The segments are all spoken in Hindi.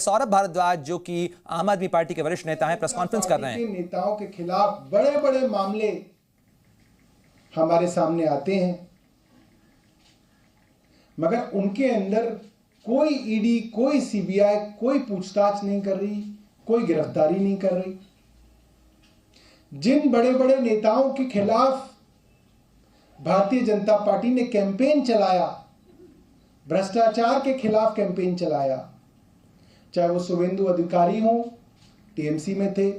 सौरभ भारद्वाज जो कि आम आदमी पार्टी के वरिष्ठ नेता हैं, प्रेस कॉन्फ्रेंस कर रहे हैं। नेताओं के खिलाफ बड़े बड़े मामले हमारे सामने आते हैं, मगर उनके अंदर कोई ईडी, कोई सीबीआई कोई पूछताछ नहीं कर रही, कोई गिरफ्तारी नहीं कर रही। जिन बड़े बड़े नेताओं के खिलाफ भारतीय जनता पार्टी ने कैंपेन चलाया, भ्रष्टाचार के खिलाफ कैंपेन चलाया, चाहे वो शुभेंदु अधिकारी हो, टीएमसी में थे,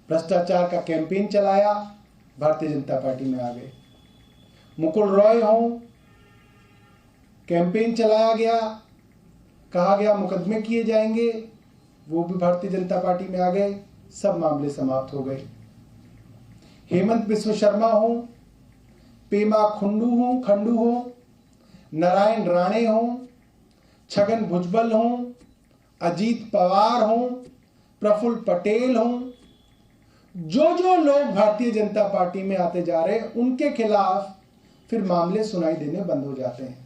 भ्रष्टाचार का कैंपेन चलाया, भारतीय जनता पार्टी में आ गए। मुकुल रॉय हो, कैंपेन चलाया गया, कहा गया मुकदमे किए जाएंगे, वो भी भारतीय जनता पार्टी में आ गए, सब मामले समाप्त हो गए। हेमंत बिस्व शर्मा हो, पेमा खंडू हो, नारायण राणे हो, छगन भुजबल हो, अजीत पवार हो, प्रफुल्ल पटेल हो, जो लोग भारतीय जनता पार्टी में आते जा रहे हैं उनके खिलाफ फिर मामले सुनाई देने बंद हो जाते हैं।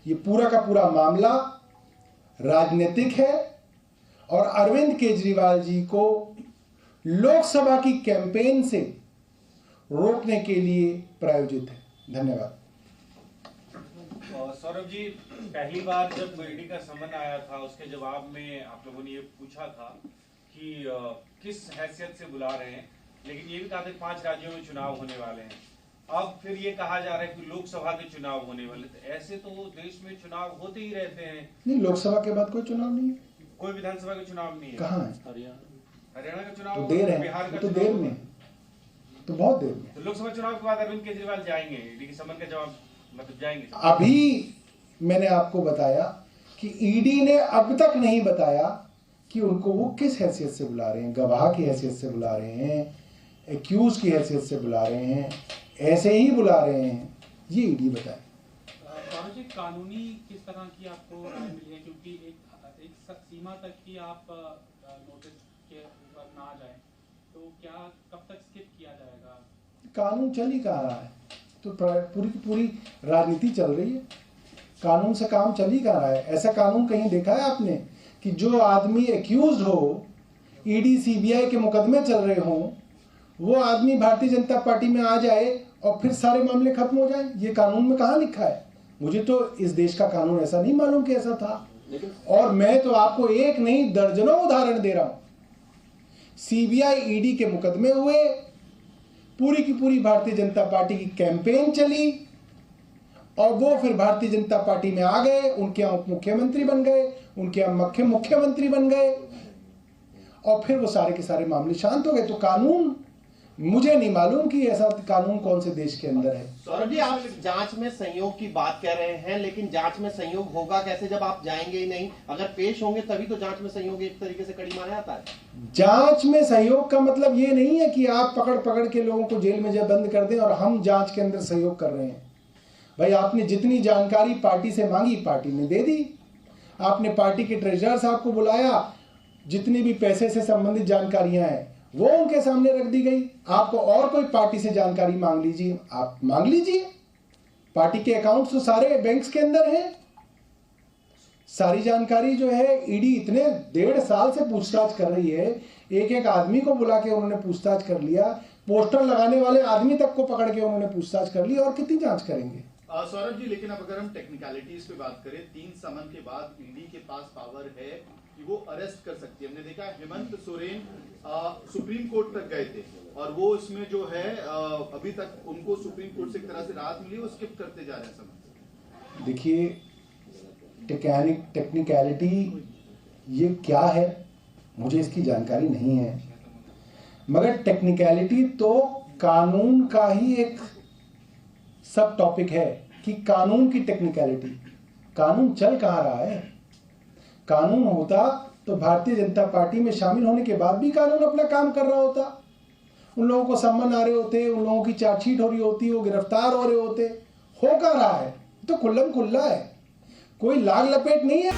ये पूरा का पूरा मामला राजनीतिक है और अरविंद केजरीवाल जी को लोकसभा की कैंपेन से रोकने के लिए प्रायोजित है। धन्यवाद। सौरभ जी, पहली बार जब ईडी का समन आया था उसके जवाब में आप लोगों ने ये पूछा था कि किस हैसियत से बुला रहे हैं, लेकिन ये भी कहा था 5 राज्यों में चुनाव होने वाले हैं। अब फिर ये कहा जा रहा है कि लोकसभा के चुनाव होने वाले, तो ऐसे तो देश में चुनाव होते ही रहते हैं। नहीं, लोकसभा के बाद कोई चुनाव नहीं है, कोई विधानसभा के चुनाव नहीं है। कहाँ है? हरियाणा का चुनाव तो देर है, बिहार का तो देर में, तो बहुत देर में। तो लोकसभा चुनाव के बाद अरविंद केजरीवाल जाएंगे, ईडी के समन का जवाब मतलब जाएंगे। अभी मैंने आपको बताया कि ईडी ने अब तक नहीं बताया कि उनको वो किस हैसियत से बुला रहे हैं, गवाह की हैसियत से बुला रहे हैं, एक्यूज की हैसियत से बुला रहे हैं, ऐसे ही बुला रहे हैं, ये ईडी बताए। जी, कानूनी किस तरह की आपको राय मिली है, क्योंकि एक सीमा तक ही आप नोटिस के ऊपर ना जाए, तो क्या कब तक स्किप किया जाएगा? कानून चल ही कहाँ रहा है, तो पूरी की पूरी राजनीति चल रही है, कानून से काम चल ही कहाँ रहा है। ऐसा कानून कहीं देखा है आपने कि जो आदमी एक्यूज हो, ईडी सीबीआई के मुकदमे चल रहे हों, वो आदमी भारतीय जनता पार्टी में आ जाए और फिर सारे मामले खत्म हो जाए? ये कानून में कहाँ लिखा है? मुझे तो इस देश का कानून ऐसा नहीं मालूम कि ऐसा था। और मैं तो आपको एक नहीं दर्जनों उदाहरण दे रहा हूं। सीबीआई ईडी के मुकदमे हुए, पूरी की पूरी भारतीय जनता पार्टी की कैंपेन चली और वो फिर भारतीय जनता पार्टी में आ गए, उनके यहाँ उप मुख्यमंत्री बन गए, उनके यहाँ मुख्यमंत्री बन गए और फिर वो सारे के सारे मामले शांत हो गए। तो कानून मुझे नहीं मालूम कि ऐसा कानून कौन से देश के अंदर है। सौरभ जी, आप जांच में संयोग की बात कह रहे हैं, लेकिन जांच में संयोग होगा कैसे जब आप जाएंगे ही नहीं? अगर पेश होंगे तभी तो जांच में संयोग एक तरीके से कड़ी मारा जाता है। जांच में सहयोग का मतलब ये नहीं है कि आप पकड़ के लोगों को जेल में बंद कर दें और हम जांच के अंदर सहयोग कर रहे हैं। भाई, आपने जितनी जानकारी पार्टी से मांगी, पार्टी ने दे दी। आपने पार्टी के ट्रेजरर साहब को बुलाया, जितनी भी पैसे से संबंधित जानकारियां हैं वो उनके सामने रख दी गई। आपको और कोई पार्टी से जानकारी मांग लीजिए, आप मांग लीजिए। पार्टी के अकाउंट्स तो सारे बैंक्स के अंदर हैं। सारी जानकारी जो है ईडी इतने 1.5 साल से पूछताछ कर रही है, एक एक आदमी को बुला के उन्होंने पूछताछ कर लिया, पोस्टर लगाने वाले आदमी तक को पकड़ के उन्होंने पूछताछ कर ली, और कितनी जांच करेंगे? सौरभ जी, लेकिन अब अगर हम टेक्निकलिटीज पे बात करें, 3 समन के बाद ईडी के पास पावर है कि वो अरेस्ट कर सकती है। हमने देखा हेमंत सोरेन सुप्रीम कोर्ट तक गए थे और वो इसमें जो है अभी तक उनको सुप्रीम कोर्ट से एक तरह से राहत मिली, वो स्किप करते जा रहे हैं समन। देखिए, टेक्निकलिटी ये क्या है मुझे इसकी जानकारी नहीं है, मगर टेक्निकलिटी तो कानून का ही एक सब टॉपिक है कि कानून की टेक्निकलिटी। कानून चल कहाँ रहा है? कानून होता तो भारतीय जनता पार्टी में शामिल होने के बाद भी कानून अपना काम कर रहा होता। उन लोगों को सम्मन आ रहे होते, उन लोगों की चार्जशीट हो रही होती, वो गिरफ्तार हो रहे होते। हो कहाँ रहा है? तो खुल्लम खुल्ला है, कोई लाग लपेट नहीं है।